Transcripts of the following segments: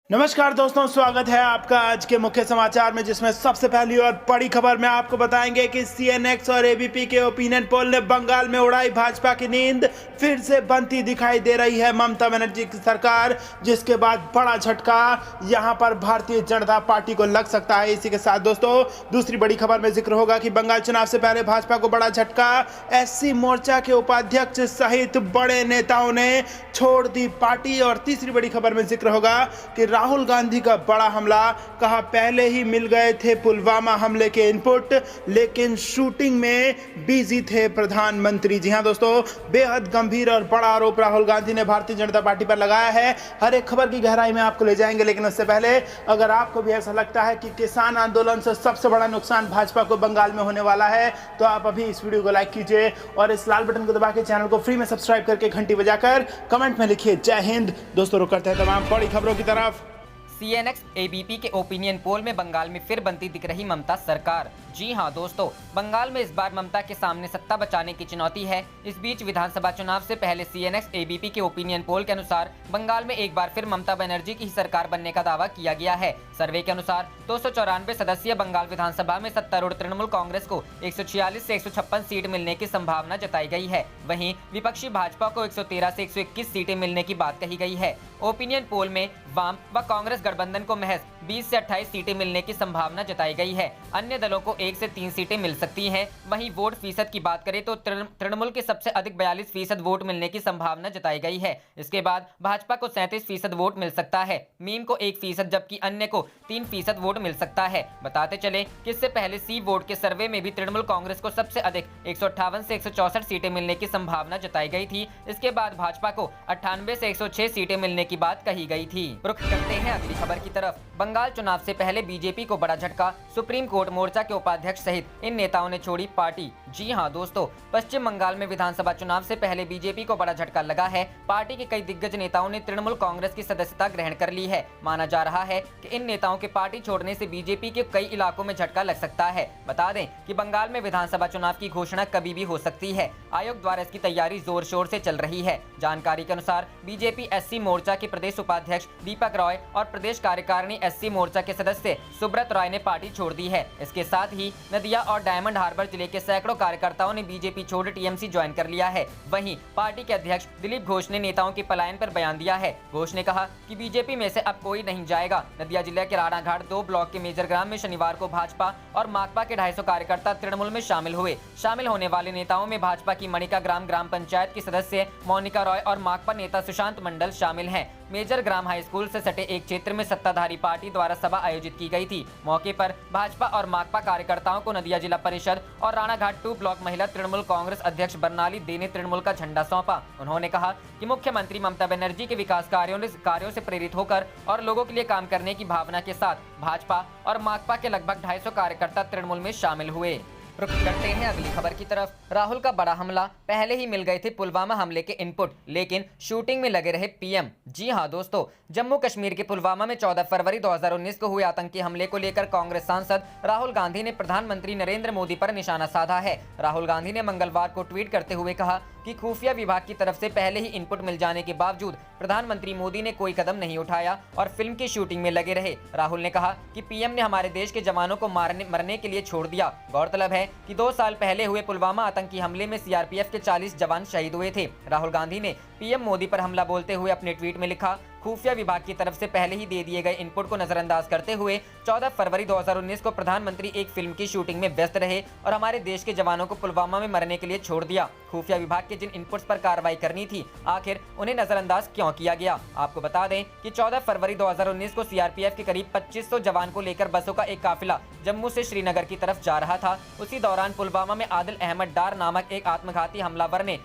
नमस्कार दोस्तों, स्वागत है आपका आज के मुख्य समाचार में, जिसमें सबसे पहली और बड़ी खबर में आपको बताएंगे कि सीएनएक्स और एबीपी के ओपिनियन पोल ने बंगाल में उड़ाई भाजपा की नींद। फिर से बनती दिखाई दे रही है ममता बनर्जी की सरकार, जिसके बाद बड़ा झटका यहां पर भारतीय जनता पार्टी को लग सकता है। इसी के साथ दोस्तों दूसरी बड़ी खबर में जिक्र होगा कि बंगाल चुनाव से पहले भाजपा को बड़ा झटका। एससी मोर्चा के उपाध्यक्ष सहित बड़े नेताओं ने छोड़ दी पार्टी। और तीसरी बड़ी खबर में जिक्र होगा कि राहुल गांधी का बड़ा हमला, कहा पहले ही मिल गए थे पुलवामा हमले के इनपुट, लेकिन शूटिंग में बिजी थे प्रधानमंत्री। जी हां दोस्तों, बेहद गंभीर और बड़ा आरोप राहुल गांधी ने भारतीय जनता पार्टी पर लगाया है। हर एक खबर की गहराई में आपको ले जाएंगे, लेकिन उससे पहले अगर आपको भी ऐसा लगता है कि किसान आंदोलन से सबसे बड़ा नुकसान भाजपा को बंगाल में होने वाला है, तो आप अभी इस वीडियो को लाइक कीजिए और इस लाल बटन को दबा के चैनल को फ्री में सब्सक्राइब करके घंटी बजाकर कमेंट में लिखिए जय हिंद। दोस्तों रुक करते हैं तमाम बड़ी खबरों की तरफ। सीएनएक्स एबीपी के ओपिनियन पोल में बंगाल में फिर बनती दिख रही ममता सरकार। जी हां दोस्तों, बंगाल में इस बार ममता के सामने सत्ता बचाने की चुनौती है। इस बीच विधानसभा चुनाव से पहले सीएनएक्स एबीपी के ओपिनियन पोल के अनुसार बंगाल में एक बार फिर ममता बनर्जी की सरकार बनने का दावा किया गया है। सर्वे के अनुसार 294 सदस्यीय बंगाल विधानसभा में सत्तारूढ़ तृणमूल कांग्रेस को 146 से 156 सीट मिलने की संभावना जताई गई है। वहीं विपक्षी भाजपा को 113 से 121 सीटें मिलने की बात कही गई है। ओपिनियन पोल में वाम व कांग्रेस गठबंधन को महज 20 से 28 सीटें मिलने की संभावना जताई गई है। अन्य दलों को 1 से 3 सीटें मिल सकती हैं। वहीं वोट फीसद की बात करें तो तृणमूल के सबसे अधिक 42% वोट मिलने की संभावना जताई गई है। इसके बाद भाजपा को 37% वोट मिल सकता है, मीम को 1%, जबकि अन्य को 3% वोट मिल सकता है। बताते चले कि इससे पहले सी वोट के सर्वे में भी तृणमूल कांग्रेस को सबसे अधिक 158 से 164 सीटें मिलने की संभावना जताई गई थी। इसके बाद भाजपा को 98 से 106 सीटें मिलने की बात कही गई थी। रुख करते हैं अगली खबर की तरफ। बंगाल चुनाव से पहले बीजेपी को बड़ा झटका, सुप्रीम कोर्ट मोर्चा के उपाध्यक्ष सहित इन नेताओं ने छोड़ी पार्टी। जी हां दोस्तों, पश्चिम बंगाल में विधानसभा चुनाव से पहले बीजेपी को बड़ा झटका लगा है। पार्टी के कई दिग्गज नेताओं ने तृणमूल कांग्रेस की सदस्यता ग्रहण कर ली है। माना जा रहा है कि इन नेताओं के पार्टी छोड़ने से बीजेपी के कई इलाकों में झटका लग सकता है। बता दें कि बंगाल में विधानसभा चुनाव की घोषणा कभी भी हो सकती है। आयोग द्वारा इसकी तैयारी जोर शोर से चल रही है। जानकारी के अनुसार बीजेपी एससी मोर्चा के प्रदेश उपाध्यक्ष दीपक रॉय और प्रदेश कार्यकारिणी एससी मोर्चा के सदस्य सुब्रत रॉय ने पार्टी छोड़ दी है। इसके साथ ही नदिया और डायमंड हार्बर जिले के सैकड़ों कार्यकर्ताओं ने बीजेपी छोड़ टीएमसी ज्वाइन कर लिया है। वहीं पार्टी के अध्यक्ष दिलीप घोष ने नेताओं के पलायन पर बयान दिया है। घोष ने कहा कि बीजेपी में से अब कोई नहीं जाएगा। नदिया जिले के राणाघाट 2 ब्लॉक के मेजर ग्राम में शनिवार को भाजपा और माकपा के 250 कार्यकर्ता तृणमूल में शामिल हुए। शामिल होने वाले नेताओं में भाजपा की मणिका ग्राम पंचायत की सदस्य मोनिका रॉय और माकपा नेता सुशांत मंडल शामिल हैं। मेजर ग्राम हाई स्कूल से सटे एक क्षेत्र में सत्ताधारी पार्टी द्वारा सभा आयोजित की गई थी। मौके पर भाजपा और माकपा कार्यकर्ताओं को नदिया जिला परिषद और राणाघाट 2 ब्लॉक महिला तृणमूल कांग्रेस अध्यक्ष बरनाली दे ने तृणमूल का झंडा सौंपा। उन्होंने कहा कि मुख्यमंत्री ममता बनर्जी के विकास कार्यों से प्रेरित होकर और लोगों के लिए काम करने की भावना के साथ भाजपा और माकपा के लगभग 250 कार्यकर्ता तृणमूल में शामिल हुए। रुख करते हैं अगली खबर की तरफ। राहुल का बड़ा हमला, पहले ही मिल गए थे पुलवामा हमले के इनपुट, लेकिन शूटिंग में लगे रहे पीएम। जी हां दोस्तों, जम्मू कश्मीर के पुलवामा में 14 फरवरी 2019 को हुए आतंकी हमले को लेकर कांग्रेस सांसद राहुल गांधी ने प्रधानमंत्री नरेंद्र मोदी पर निशाना साधा है। राहुल गांधी ने मंगलवार को ट्वीट करते हुए कहा कि खुफिया विभाग की तरफ से पहले ही इनपुट मिल जाने के बावजूद प्रधानमंत्री मोदी ने कोई कदम नहीं उठाया और फिल्म की शूटिंग में लगे रहे। राहुल ने कहा कि पीएम ने हमारे देश के जवानों को मरने के लिए छोड़ दिया। गौरतलब है कि 2 साल पहले हुए पुलवामा आतंकी हमले में सीआरपीएफ के 40 जवान शहीद हुए थे। राहुल गांधी ने पीएम मोदी पर हमला बोलते हुए अपने ट्वीट में लिखा, खुफिया विभाग की तरफ से पहले ही दे दिए गए इनपुट को नजरअंदाज करते हुए 14 फरवरी 2019 को प्रधानमंत्री एक फिल्म की शूटिंग में व्यस्त रहे और हमारे देश के जवानों को पुलवामा में मरने के लिए छोड़ दिया। खुफिया विभाग के जिन इनपुट्स पर कार्रवाई करनी थी, आखिर उन्हें नजरअंदाज क्यों किया गया? आपको बता दें कि 14 फरवरी 2019 को सीआरपीएफ के करीब 2500 जवान को लेकर बसों का एक काफिला जम्मू से श्रीनगर की तरफ जा रहा था। उसी दौरान पुलवामा में आदिल अहमद डार नामक एक आत्मघाती हमलावर ने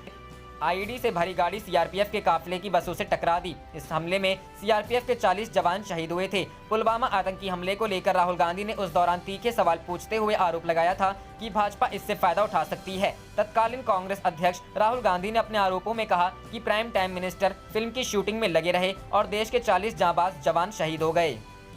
आईडी से भरी गाड़ी सीआरपीएफ के काफिले की बसों से टकरा दी। इस हमले में सीआरपीएफ के 40 जवान शहीद हुए थे। पुलवामा आतंकी हमले को लेकर राहुल गांधी ने उस दौरान तीखे सवाल पूछते हुए आरोप लगाया था कि भाजपा इससे फायदा उठा सकती है। तत्कालीन कांग्रेस अध्यक्ष राहुल गांधी ने अपने आरोपों में कहा कि प्राइम टाइम मिनिस्टर फिल्म की शूटिंग में लगे रहे और देश के 40 जांबाज जवान शहीद हो गए।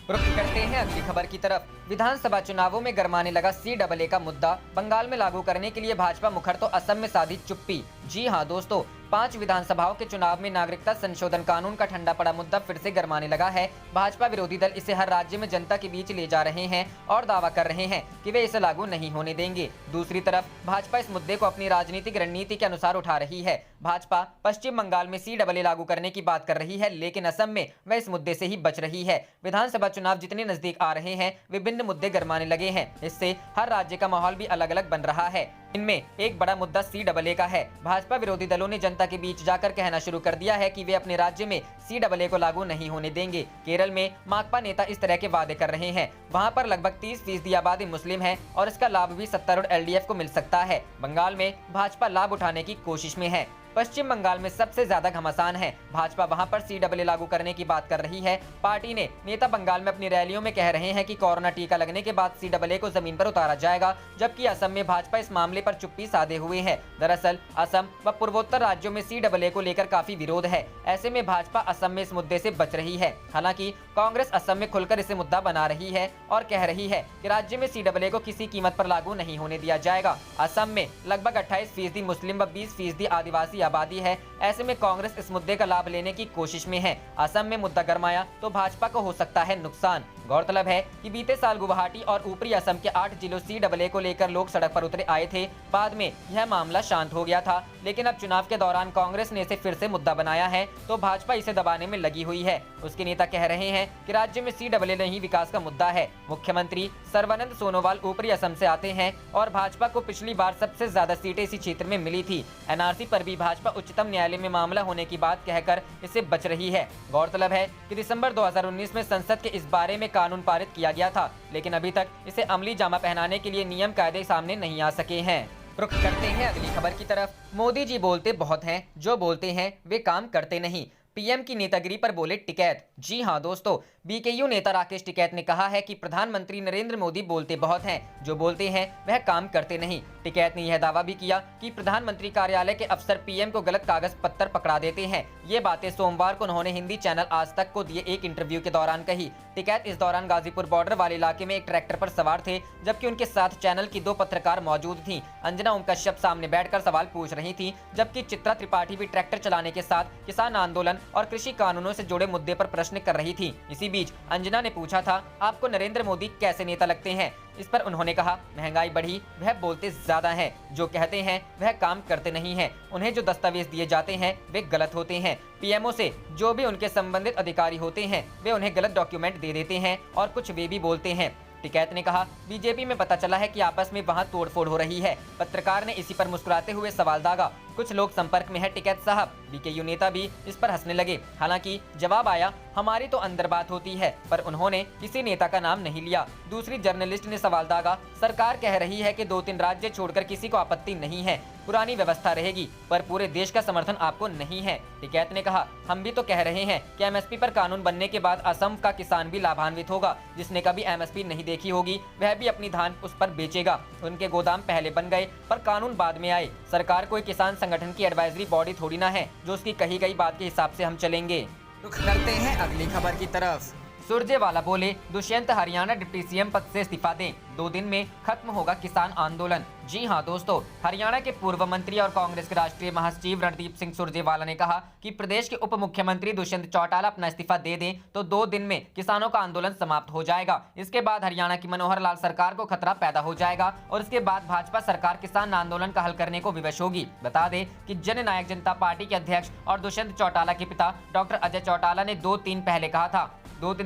रुख करते हैं अगली खबर की तरफ। विधानसभा चुनावों में गरमाने लगा सीएए का मुद्दा, बंगाल में लागू करने के लिए भाजपा मुखर तो असम में साधी चुप्पी। जी हां दोस्तों, 5 विधानसभाओं के चुनाव में नागरिकता संशोधन कानून का ठंडा पड़ा मुद्दा फिर से गरमाने लगा है। भाजपा विरोधी दल इसे हर राज्य में जनता के बीच ले जा रहे हैं और दावा कर रहे हैं कि वे इसे लागू नहीं होने देंगे। दूसरी तरफ भाजपा इस मुद्दे को अपनी राजनीतिक रणनीति के अनुसार उठा रही है। भाजपा पश्चिम बंगाल में CAA लागू करने की बात कर रही है, लेकिन असम में वह इस मुद्दे से ही बच रही है। विधानसभा चुनाव जितने नजदीक आ रहे हैं, विभिन्न मुद्दे गरमाने लगे हैं। इससे हर राज्य का माहौल भी अलग अलग बन रहा है। इनमें एक बड़ा मुद्दा CAA का है। भाजपा विरोधी दलों ने जनता के बीच जाकर कहना शुरू कर दिया है कि वे अपने राज्य में CAA को लागू नहीं होने देंगे। केरल में माकपा नेता इस तरह के वादे कर रहे हैं। वहां पर लगभग 30% आबादी मुस्लिम है और इसका लाभ भी सत्तारूढ़ LDF को मिल सकता है। बंगाल में भाजपा लाभ उठाने की कोशिश में है। पश्चिम बंगाल में सबसे ज्यादा घमासान है। भाजपा वहां पर CAA लागू करने की बात कर रही है। पार्टी ने नेता बंगाल में अपनी रैलियों में कह रहे हैं कि कोरोना टीका लगने के बाद CAA को जमीन पर उतारा जाएगा, जबकि असम में भाजपा इस मामले पर चुप्पी साधे हुए है। दरअसल असम व पूर्वोत्तर राज्यों में CAA को लेकर काफी विरोध है। ऐसे में भाजपा असम में इस मुद्दे से बच रही है। हालांकि कांग्रेस असम में खुलकर इसे मुद्दा बना रही है और कह रही है कि राज्य में CAA को किसी कीमत पर लागू नहीं होने दिया जाएगा। असम में लगभग 28% मुस्लिम व 20% आदिवासी आबादी है। ऐसे में कांग्रेस इस मुद्दे का लाभ लेने की कोशिश में है। असम में मुद्दा गरमाया तो भाजपा को हो सकता है नुकसान। गौरतलब है कि बीते साल गुवाहाटी और ऊपरी असम के 8 जिलों CAA को लेकर लोग सड़क पर उतरे आए थे। बाद में यह मामला शांत हो गया था, लेकिन अब चुनाव के दौरान कांग्रेस ने इसे फिर से मुद्दा बनाया है, तो भाजपा इसे दबाने में लगी हुई है। उसके नेता कह रहे हैं कि राज्य में CAA नहीं विकास का मुद्दा है। मुख्यमंत्री सर्बानंद सोनोवाल ऊपरी असम से आते हैं और भाजपा को पिछली बार सबसे ज्यादा सीटें इसी क्षेत्र में मिली थी। NRC पर भी भाजपा उच्चतम न्यायालय में मामला होने की बात कहकर इसे बच रही है। गौरतलब है कि दिसंबर 2019 में संसद के इस बारे में कानून पारित किया गया था, लेकिन अभी तक इसे अमली जामा पहनाने के लिए नियम कायदे सामने नहीं आ सके हैं। रुख करते हैं अगली खबर की तरफ। मोदी जी बोलते बहुत हैं, जो बोलते हैं वे काम करते नहीं। PM की नेतागिरी पर बोले टिकैत। जी हां दोस्तों, BKU नेता राकेश टिकैत ने कहा है कि प्रधानमंत्री नरेंद्र मोदी बोलते बहुत हैं, जो बोलते हैं वह काम करते नहीं। टिकैत ने यह दावा भी किया कि प्रधानमंत्री कार्यालय के अफसर PM को गलत कागज पत्तर पकड़ा देते हैं। ये बातें सोमवार को उन्होंने हिंदी चैनल आज तक को दिए एक इंटरव्यू के दौरान कही। टिकैत इस दौरान गाजीपुर बॉर्डर वाले इलाके में एक ट्रैक्टर पर सवार थे, जबकि उनके साथ चैनल की 2 पत्रकार मौजूद थी। अंजना ओम कश्यप सामने बैठकर सवाल पूछ रही थी, जबकि चित्रा त्रिपाठी भी ट्रैक्टर चलाने के साथ किसान आंदोलन और कृषि कानूनों से जुड़े मुद्दे पर प्रश्न कर रही थी। इसी बीच अंजना ने पूछा था, आपको नरेंद्र मोदी कैसे नेता लगते हैं? इस पर उन्होंने कहा, महंगाई बढ़ी, वह बोलते ज्यादा हैं, जो कहते हैं वह काम करते नहीं हैं। उन्हें जो दस्तावेज दिए जाते हैं वे गलत होते हैं। PMO से जो भी उनके संबंधित अधिकारी होते हैं वे उन्हें गलत डॉक्यूमेंट दे देते हैं और कुछ वे भी बोलते हैं। टिकैत ने कहा, बीजेपी में पता चला है कि आपस में वहां तोड़फोड़ हो रही है। पत्रकार ने इसी पर मुस्कुराते हुए सवाल दागा, कुछ लोग संपर्क में है टिकैत साहब। BKU नेता भी इस पर हंसने लगे। हालांकि जवाब आया, हमारी तो अंदर बात होती है, पर उन्होंने किसी नेता का नाम नहीं लिया। दूसरी जर्नलिस्ट ने सवाल दागा, सरकार कह रही है कि 2-3 राज्य छोड़कर किसी को आपत्ति नहीं है, पुरानी व्यवस्था रहेगी, पर पूरे देश का समर्थन आपको नहीं है। टिकैत ने कहा, हम भी तो कह रहे हैं कि MSP पर कानून बनने के बाद असम का किसान भी लाभान्वित होगा। जिसने कभी MSP नहीं देखी होगी वह भी अपनी धान उस पर बेचेगा। उनके गोदाम पहले बन गए पर कानून बाद में आए। सरकार कोई किसान संगठन की एडवाइजरी बॉडी थोड़ी ना है जो उसकी कही गई बात के हिसाब से हम चलेंगे। रुख करते हैं अगली खबर की तरफ। सुरजेवाला बोले, दुष्यंत हरियाणा डिप्टी CM पद से इस्तीफा दें, 2 दिन में खत्म होगा किसान आंदोलन। जी हां दोस्तों, हरियाणा के पूर्व मंत्री और कांग्रेस के राष्ट्रीय महासचिव रणदीप सिंह सुरजेवाला ने कहा कि प्रदेश के उप मुख्यमंत्री दुष्यंत चौटाला अपना इस्तीफा दे दें तो 2 दिन में किसानों का आंदोलन समाप्त हो जाएगा। इसके बाद हरियाणा की मनोहर लाल सरकार को खतरा पैदा हो जाएगा और इसके बाद भाजपा सरकार किसान आंदोलन का हल करने को विवश होगी। बता दें कि जननायक जनता पार्टी के अध्यक्ष और दुष्यंत चौटाला के पिता डॉक्टर अजय चौटाला ने 2-3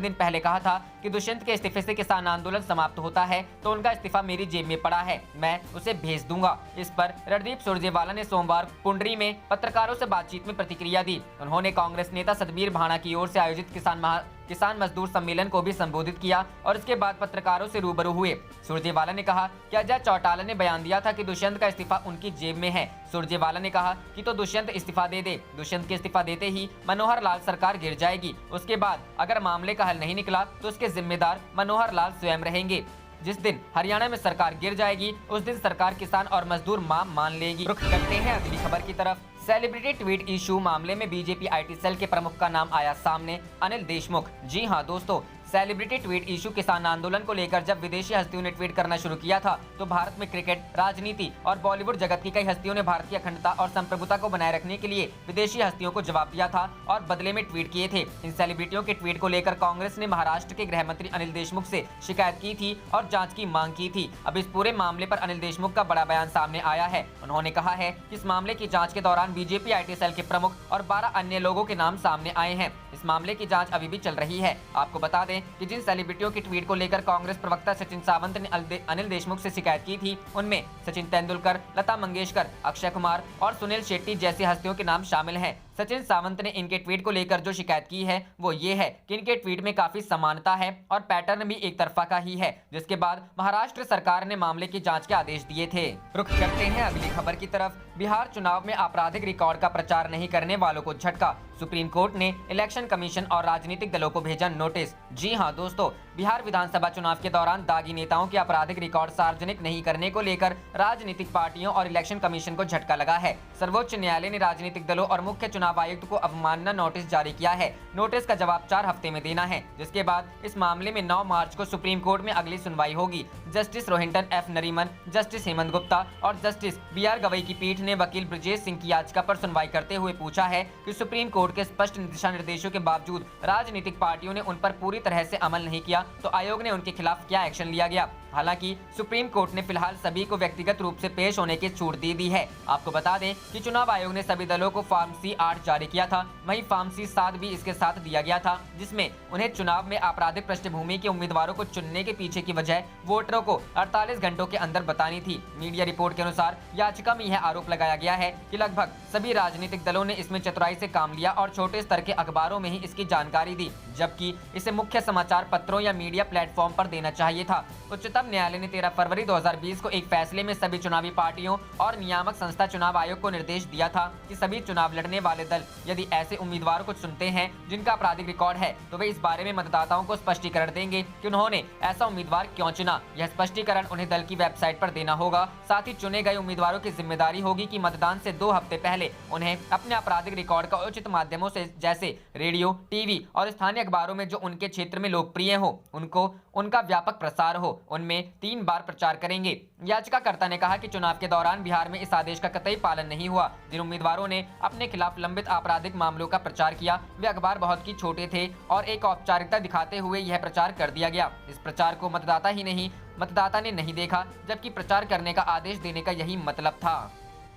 दिन पहले कहा था कि दुष्यंत के इस्तीफे से किसान आंदोलन समाप्त होता है तो उनका इस्तीफा मेरी जेब में पड़ा है, मैं उसे भेज दूंगा। इस पर रणदीप सुरजेवाला ने सोमवार पुंडरी में पत्रकारों से बातचीत में प्रतिक्रिया दी। उन्होंने कांग्रेस नेता सतबीर भाणा की ओर से आयोजित किसान मजदूर सम्मेलन को भी संबोधित किया और इसके बाद पत्रकारों से रूबरू हुए। सुरजेवाला ने कहा कि अजय चौटाला ने बयान दिया था कि दुष्यंत का इस्तीफा उनकी जेब में है। सुरजेवाला ने कहा कि तो दुष्यंत इस्तीफा दे दे, दुष्यंत के इस्तीफा देते ही मनोहर लाल सरकार गिर जाएगी। उसके बाद अगर मामले का हल नहीं निकला तो उसके जिम्मेदार मनोहर लाल स्वयं रहेंगे। जिस दिन हरियाणा में सरकार गिर जाएगी उस दिन सरकार किसान और मजदूर मान लेगी। रुख करते हैं अगली खबर की तरफ। सेलिब्रिटी ट्वीट इशू मामले में बीजेपी IT सेल के प्रमुख का नाम आया सामने, अनिल देशमुख। जी हां दोस्तों, सेलिब्रिटी ट्वीट इशू किसान आंदोलन को लेकर जब विदेशी हस्तियों ने ट्वीट करना शुरू किया था तो भारत में क्रिकेट, राजनीति और बॉलीवुड जगत की कई हस्तियों ने भारतीय अखंडता और संप्रभुता को बनाए रखने के लिए विदेशी हस्तियों को जवाब दिया था और बदले में ट्वीट किए थे। इन सेलिब्रिटियों के ट्वीट को लेकर कांग्रेस ने महाराष्ट्र के गृह मंत्री अनिल देशमुख से शिकायत की थी और जांच की मांग की थी। अब इस पूरे मामले पर अनिल देशमुख का बड़ा बयान सामने आया है। उन्होंने कहा है कि इस मामले की जांच के दौरान बीजेपी IT सेल के प्रमुख और 12 अन्य लोगों के नाम सामने आए हैं। इस मामले की जांच अभी भी चल रही है। आपको बता दें कि जिन सेलिब्रिटियों की ट्वीट को लेकर कांग्रेस प्रवक्ता सचिन सावंत ने अनिल देशमुख से शिकायत की थी, उनमें सचिन तेंदुलकर, लता मंगेशकर, अक्षय कुमार और सुनील शेट्टी जैसी हस्तियों के नाम शामिल हैं। सचिन सावंत ने इनके ट्वीट को लेकर जो शिकायत की है वो ये है कि इनके ट्वीट में काफी समानता है और पैटर्न भी एक तरफा का ही है, जिसके बाद महाराष्ट्र सरकार ने मामले की जांच के आदेश दिए थे। रुख करते हैं अगली खबर की तरफ। बिहार चुनाव में आपराधिक रिकॉर्ड का प्रचार नहीं करने वालों को झटका। सुप्रीम कोर्ट ने इलेक्शन कमीशन और राजनीतिक दलों को भेजा नोटिस। जी हां दोस्तों, बिहार विधानसभा चुनाव के दौरान दागी नेताओं के आपराधिक रिकॉर्ड सार्वजनिक नहीं करने को लेकर राजनीतिक पार्टियों और इलेक्शन कमीशन को झटका लगा है। सर्वोच्च न्यायालय ने राजनीतिक दलों और मुख्य चुनाव आयुक्त को अवमानना नोटिस जारी किया है। नोटिस का जवाब 4 हफ्ते में देना है, जिसके बाद इस मामले में 9 मार्च को सुप्रीम कोर्ट में अगली सुनवाई होगी। Justice Rohinton F Nariman, justice Hemant Gupta और जस्टिस BR गवई की पीठ ने वकील ब्रजेश सिंह की याचिका पर सुनवाई करते हुए पूछा है कि सुप्रीम कोर्ट के स्पष्ट दिशा निर्देशों के बावजूद राजनीतिक पार्टियों ने उन पर पूरी तरह से अमल नहीं किया तो आयोग ने उनके खिलाफ क्या एक्शन लिया गया। हालांकि सुप्रीम कोर्ट ने फिलहाल सभी को व्यक्तिगत रूप से पेश होने की छूट दे दी है। आपको बता दें कि चुनाव आयोग ने सभी दलों को फॉर्म C8 जारी किया था, वहीं फॉर्म C7 भी इसके साथ दिया गया था, जिसमें उन्हें चुनाव में आपराधिक पृष्ठभूमि के उम्मीदवारों को चुनने के पीछे की वजह वोटरों को 48 घंटों के अंदर बतानी थी। मीडिया रिपोर्ट के अनुसार याचिका में यह आरोप लगाया गया है कि लगभग सभी राजनीतिक दलों ने इसमें चतुराई से काम लिया और छोटे स्तर के अखबारों में ही इसकी जानकारी दी, जबकि इसे मुख्य समाचार पत्रों या मीडिया प्लेटफॉर्म पर देना चाहिए था। उच्चतम न्यायालय ने 13 फरवरी 2020 को एक फैसले में सभी चुनावी पार्टियों और नियामक संस्था चुनाव आयोग को निर्देश दिया था कि सभी चुनाव लड़ने वाले दल यदि ऐसे उम्मीदवारों को चुनते हैं जिनका आपराधिक रिकॉर्ड है तो वे इस बारे में मतदाताओं को स्पष्टीकरण देंगे कि उन्होंने ऐसा उम्मीदवार क्यों चुना। यह स्पष्टीकरण उन्हें दल की वेबसाइट पर देना होगा। साथ ही चुने गए उम्मीदवारों की जिम्मेदारी होगी कि मतदान से 2 हफ्ते पहले उन्हें अपने आपराधिक रिकॉर्ड का उचित माध्यमों से जैसे रेडियो, टीवी और स्थानीय अखबारों में जो उनके क्षेत्र में लोकप्रिय हो उनका व्यापक प्रसार हो, उनमें 3 बार प्रचार करेंगे। याचिकाकर्ता ने कहा कि चुनाव के दौरान बिहार में इस आदेश का कतई पालन नहीं हुआ। जिन उम्मीदवारों ने अपने खिलाफ लंबित आपराधिक मामलों का प्रचार किया वे अखबार बहुत ही छोटे थे और एक औपचारिकता दिखाते हुए यह प्रचार कर दिया गया। इस प्रचार को मतदाता ने नहीं देखा, जबकि प्रचार करने का आदेश देने का यही मतलब था।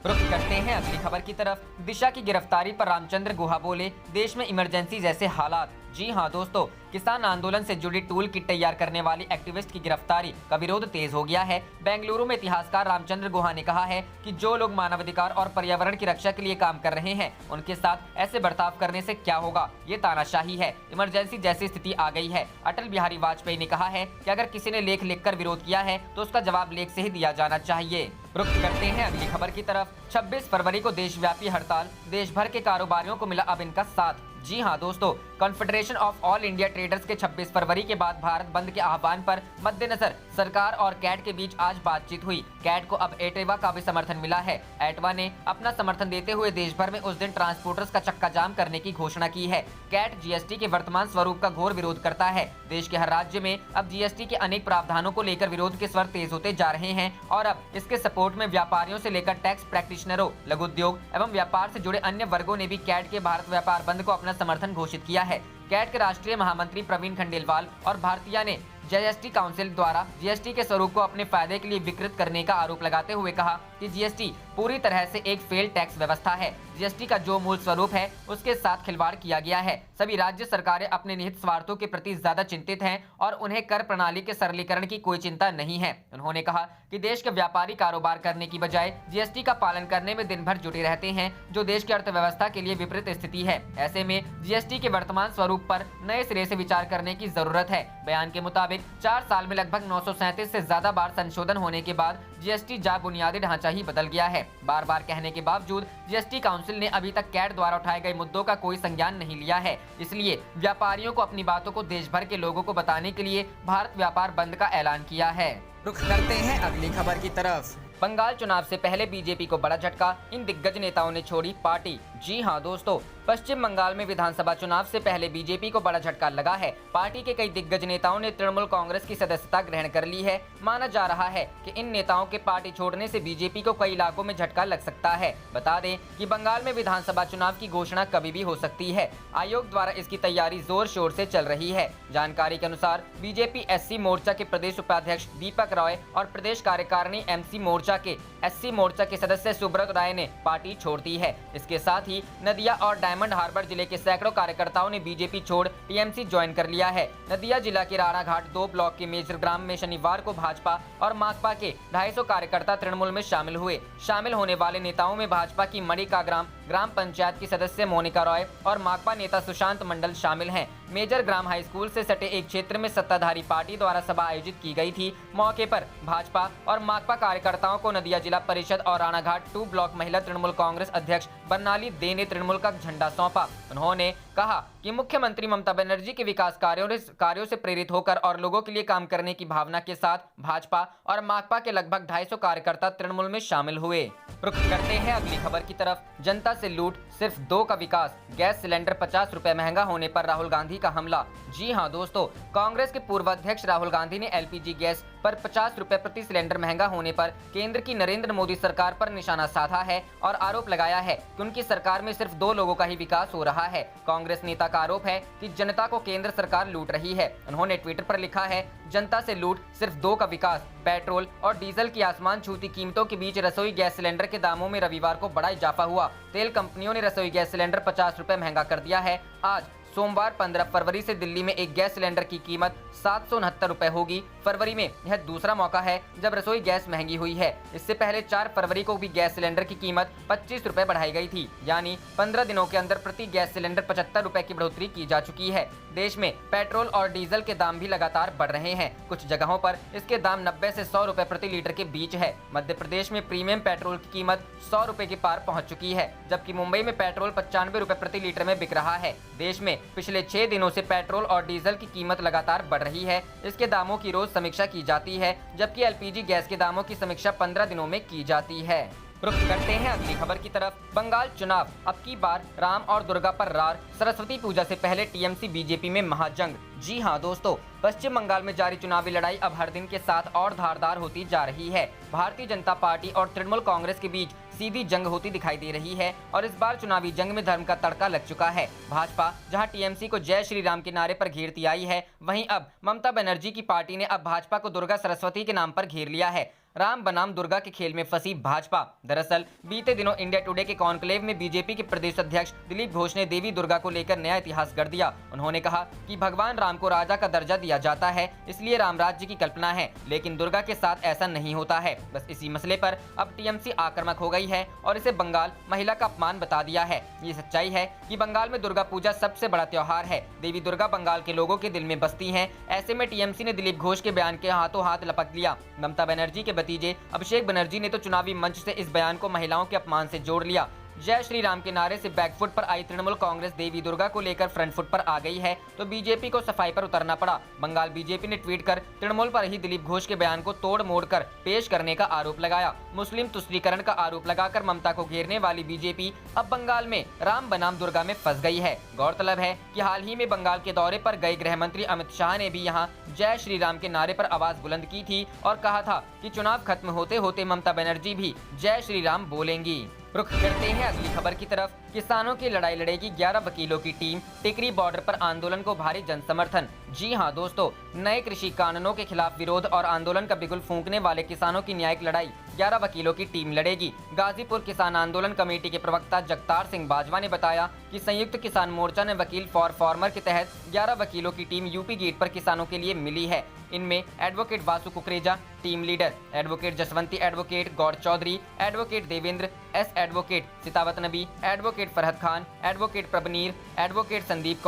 रुख करते हैं अगली खबर की तरफ। दिशा की गिरफ्तारी पर रामचंद्र गुहा बोले, देश में इमरजेंसी जैसे हालात। जी हां दोस्तों, किसान आंदोलन से जुड़ी टूल किट तैयार करने वाली एक्टिविस्ट की गिरफ्तारी का विरोध तेज हो गया है। बेंगलुरु में इतिहासकार रामचंद्र गुहा ने कहा है कि जो लोग मानवाधिकार और पर्यावरण की रक्षा के लिए काम कर रहे हैं उनके साथ ऐसे बर्ताव करने से क्या होगा, ये तानाशाही है। इमरजेंसी जैसी स्थिति आ गई है। अटल बिहारी वाजपेयी ने कहा है कि अगर किसी ने लेख लिखकर विरोध किया है तो उसका जवाब लेख से ही दिया जाना चाहिए। रुख करते हैं अगली खबर की तरफ। 26 फरवरी को देशव्यापी हड़ताल, देश भर के कारोबारियों को मिला अब इनका साथ। जी हां दोस्तों, confederation of all India traders के 26 फरवरी के बाद भारत बंद के आह्वान पर मद्देनजर सरकार और कैट के बीच आज बातचीत हुई। कैट को अब एटवा का भी समर्थन मिला है। एटवा ने अपना समर्थन देते हुए देश भर में उस दिन ट्रांसपोर्टर्स का चक्का जाम करने की घोषणा की है। कैट GST के वर्तमान स्वरूप का घोर विरोध करता है। देश के हर राज्य में अब GST के अनेक प्रावधानों को लेकर विरोध के स्वर तेज होते जा रहे हैं और अब इसके सपोर्ट में व्यापारियों से लेकर टैक्स प्रैक्टिशनरों, लघु उद्योग एवं व्यापार से जुड़े अन्य वर्गों ने भी कैट के भारत व्यापार बंद को अपना समर्थन घोषित किया है। कैट के राष्ट्रीय महामंत्री प्रवीण खंडेलवाल और भारतीय ने GST काउंसिल द्वारा GST के स्वरूप को अपने फायदे के लिए विकृत करने का आरोप लगाते हुए कहा कि GST पूरी तरह से एक फेल टैक्स व्यवस्था है। GST का जो मूल स्वरूप है उसके साथ खिलवाड़ किया गया है। सभी राज्य सरकारें अपने निहित स्वार्थों के प्रति ज्यादा चिंतित हैं और उन्हें कर प्रणाली के सरलीकरण की कोई चिंता नहीं है। उन्होंने कहा कि देश के व्यापारी कारोबार करने की बजाय GST का पालन करने में दिन भर जुटे रहते हैं, जो देश की अर्थव्यवस्था के लिए विपरीत स्थिति है। ऐसे में GST के वर्तमान स्वरूप पर नए सिरे से विचार करने की जरूरत है। बयान के मुताबिक 4 साल में लगभग 937 से ज्यादा बार संशोधन होने के बाद GST जा बुनियादी ढांचा ही बदल गया है। बार बार कहने के बावजूद GST काउंसिल ने अभी तक कैट द्वारा उठाए गए मुद्दों का कोई संज्ञान नहीं लिया है। इसलिए व्यापारियों को अपनी बातों को देश भर के लोगों को बताने के लिए भारत व्यापार बंद का ऐलान किया है। रुख करते हैं अगली खबर की तरफ। बंगाल चुनाव से पहले बीजेपी को बड़ा झटका, इन दिग्गज नेताओं ने छोड़ी पार्टी। जी हां दोस्तों, पश्चिम बंगाल में विधानसभा चुनाव से पहले बीजेपी को बड़ा झटका लगा है। पार्टी के कई दिग्गज नेताओं ने तृणमूल कांग्रेस की सदस्यता ग्रहण कर ली है। माना जा रहा है कि इन नेताओं के पार्टी छोड़ने से बीजेपी को कई इलाकों में झटका लग सकता है। बता दें कि बंगाल में विधानसभा चुनाव की घोषणा कभी भी हो सकती है। आयोग द्वारा इसकी तैयारी जोर शोर से चल रही है। जानकारी के अनुसार बीजेपी एससी मोर्चा के प्रदेश उपाध्यक्ष दीपक रॉय और प्रदेश कार्यकारिणी एमसी मोर्चा के एससी मोर्चा के सदस्य सुब्रत राय ने पार्टी छोड़ दी है। इसके साथ ही नदिया और डायमंड हार्बर जिले के सैकड़ों कार्यकर्ताओं ने बीजेपी छोड़ टीएमसी ज्वाइन कर लिया है। नदिया जिला के राणाघाट 2 ब्लॉक के मेजर ग्राम में शनिवार को भाजपा और माकपा के 250 कार्यकर्ता तृणमूल में शामिल हुए। शामिल होने वाले नेताओं में भाजपा की मणिका ग्राम पंचायत की सदस्य मोनिका रॉय और माकपा नेता सुशांत मंडल शामिल हैं। मेजर ग्राम हाई स्कूल से सटे एक क्षेत्र में सत्ताधारी पार्टी द्वारा सभा आयोजित की गई थी। मौके पर भाजपा और माकपा कार्यकर्ताओं को नदिया जिला परिषद और राणाघाट 2 ब्लॉक महिला तृणमूल कांग्रेस अध्यक्ष बर्नाली दे ने तृणमूल का झंडा सौंपा। उन्होंने कहा कि मुख्यमंत्री ममता बनर्जी के विकास कार्यों से प्रेरित होकर और लोगों के लिए काम करने की भावना के साथ भाजपा और माकपा के लगभग 250 कार्यकर्ता तृणमूल में शामिल हुए। रुख करते हैं अगली खबर की तरफ। जनता से लूट, सिर्फ 2 का विकास, गैस सिलेंडर 50 रुपए महंगा होने पर राहुल गांधी का हमला। जी हां दोस्तों, कांग्रेस के पूर्व अध्यक्ष राहुल गांधी ने एलपीजी गैस पर 50 रुपए प्रति सिलेंडर महंगा होने पर केंद्र की नरेंद्र मोदी सरकार पर निशाना साधा है और आरोप लगाया है कि उनकी सरकार में सिर्फ 2 लोगों का ही विकास हो रहा है। कांग्रेस नेता का आरोप है कि जनता को केंद्र सरकार लूट रही है। उन्होंने ट्विटर पर लिखा है, जनता से लूट, सिर्फ 2 का विकास। पेट्रोल और डीजल की आसमान छूती कीमतों के बीच रसोई गैस सिलेंडर के दामों में रविवार को बड़ा इजाफा हुआ। तेल कंपनियों ने रसोई गैस सिलेंडर 50 रुपए महंगा कर दिया है। आज सोमवार 15 फरवरी से दिल्ली में एक गैस सिलेंडर की कीमत 769 रुपए होगी। फरवरी में यह दूसरा मौका है जब रसोई गैस महंगी हुई है। इससे पहले 4 फरवरी को भी गैस सिलेंडर की कीमत 25 रुपए बढ़ाई गई थी। यानी 15 दिनों के अंदर प्रति गैस सिलेंडर 75 रुपए की बढ़ोतरी की जा चुकी है। देश में पेट्रोल और डीजल के दाम भी लगातार बढ़ रहे हैं। कुछ जगहों पर इसके दाम 90 से 100 रुपए प्रति लीटर के बीच है। मध्य प्रदेश में प्रीमियम पेट्रोल की कीमत 100 रुपए के पार पहुंच चुकी है, जबकि मुंबई में पेट्रोल 95 रुपए प्रति लीटर में बिक रहा है। देश में पिछले 6 दिनों से पेट्रोल और डीजल की कीमत लगातार बढ़ रही है। इसके दामों की रोज समीक्षा की जाती है, जबकि एलपीजी गैस के दामों की समीक्षा 15 दिनों में की जाती है। रुख करते हैं अगली खबर की तरफ। बंगाल चुनाव, अब की बार राम और दुर्गा पर रार, सरस्वती पूजा से पहले टीएमसी बीजेपी में महाजंग। जी हां दोस्तों, पश्चिम बंगाल में जारी चुनावी लड़ाई अब हर दिन के साथ और धारदार होती जा रही है। भारतीय जनता पार्टी और तृणमूल कांग्रेस के बीच सीधी जंग होती दिखाई दे रही है और इस बार चुनावी जंग में धर्म का तड़का लग चुका है। भाजपा जहां टीएमसी को जय श्री राम के नारे पर घेरती आई है, वहीं अब ममता बनर्जी की पार्टी ने अब भाजपा को दुर्गा सरस्वती के नाम पर घेर लिया है। राम बनाम दुर्गा के खेल में फंसी भाजपा। दरअसल बीते दिनों इंडिया टुडे के कॉन्क्लेव में बीजेपी के प्रदेश अध्यक्ष दिलीप घोष ने देवी दुर्गा को लेकर नया इतिहास गढ़ दिया। उन्होंने कहा कि भगवान राम को राजा का दर्जा दिया जाता है, इसलिए राम राज्य की कल्पना है, लेकिन दुर्गा के साथ ऐसा नहीं होता है। बस इसी मसले पर अब टीएमसी आक्रामक हो गई है और इसे बंगाल महिला का अपमान बता दिया है। ये सच्चाई है कि बंगाल में दुर्गा पूजा सबसे बड़ा त्योहार है। देवी दुर्गा बंगाल के लोगों के दिल में बसती हैं। ऐसे में टीएमसी ने दिलीप घोष के बयान के हाथों हाथ लपक लिया। ममता बनर्जी के भतीजे अभिषेक बनर्जी ने तो चुनावी मंच से इस बयान को महिलाओं के अपमान से जोड़ लिया। जय श्री राम के नारे से बैकफुट पर आई तृणमूल कांग्रेस देवी दुर्गा को लेकर फ्रंट फुट पर आ गई है, तो बीजेपी को सफाई पर उतरना पड़ा। बंगाल बीजेपी ने ट्वीट कर तृणमूल पर ही दिलीप घोष के बयान को तोड़ मोड़ कर पेश करने का आरोप लगाया। मुस्लिम तुष्टीकरण का आरोप लगाकर ममता को घेरने वाली बीजेपी अब बंगाल में राम बनाम दुर्गा में फंस गई है। गौरतलब है कि हाल ही में बंगाल के दौरे पर गए गृह मंत्री अमित शाह ने भी यहाँ जय श्री राम के नारे पर आवाज बुलंद की थी और कहा था कि चुनाव खत्म होते होते ममता बनर्जी भी जय श्री राम बोलेंगी। रुख करते हैं अगली खबर की तरफ। किसानों की लड़ाई लड़ेगी 11 वकीलों की टीम, टिकरी बॉर्डर पर आंदोलन को भारी जन समर्थन। जी हां दोस्तों, नए कृषि कानूनों के खिलाफ विरोध और आंदोलन का बिगुल फूंकने वाले किसानों की न्यायिक लड़ाई 11 वकीलों की टीम लड़ेगी। गाजीपुर किसान आंदोलन कमेटी के प्रवक्ता जगतार सिंह बाजवा ने बताया कि संयुक्त किसान मोर्चा ने वकील फॉर फार्मर के तहत 11 वकीलों की टीम यूपी गेट पर किसानों के लिए मिली है। इनमें advocate Vasu Kukreja team leader, advocate Jaswanti, advocate Gaur Chaudhary, advocate Devendra S, advocate Sitawat Nabi, advocate Farhat Khan, advocate Prabhneer, advocate Sandeep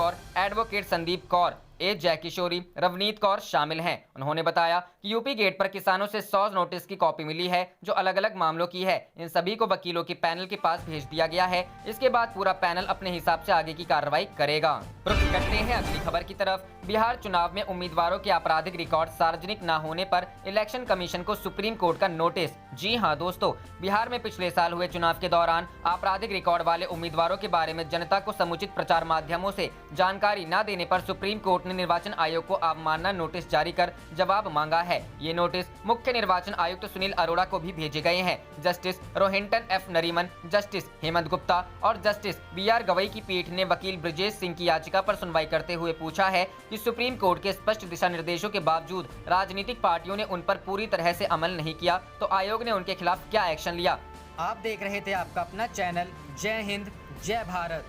Kaur, A Jai Kishori, Ravneet Kaur शामिल हैं। उन्होंने बताया कि यूपी गेट पर किसानों से 100 नोटिस की कॉपी मिली है जो अलग अलग मामलों की है। इन सभी को वकीलों के पैनल के पास भेज दिया गया है। इसके बाद पूरा पैनल अपने हिसाब से आगे की कार्रवाई करेगा। रुख करते हैं अगली खबर की तरफ। बिहार चुनाव में उम्मीदवारों के आपराधिक रिकॉर्ड सार्वजनिक न होने पर इलेक्शन कमीशन को सुप्रीम कोर्ट का नोटिस। जी हां दोस्तों, बिहार में पिछले साल हुए चुनाव के दौरान आपराधिक रिकॉर्ड वाले उम्मीदवारों के बारे में जनता को समुचित प्रचार माध्यमों से जानकारी न देने पर सुप्रीम कोर्ट ने निर्वाचन आयोग को अवमानना नोटिस जारी कर जवाब मांगा है। ये नोटिस मुख्य निर्वाचन आयुक्त सुनील अरोड़ा को भी भेजे गए हैं। Justice Rohinton F Nariman, justice Hemant Gupta और जस्टिस BR गवई की पीठ ने वकील ब्रजेश सिंह की याचिका पर सुनवाई करते हुए पूछा है कि सुप्रीम कोर्ट के स्पष्ट दिशा निर्देशों के बावजूद राजनीतिक पार्टियों ने उन पर पूरी तरह से अमल नहीं किया तो आयोग ने उनके खिलाफ क्या एक्शन लिया। आप देख रहे थे आपका अपना चैनल जय हिंद जय भारत।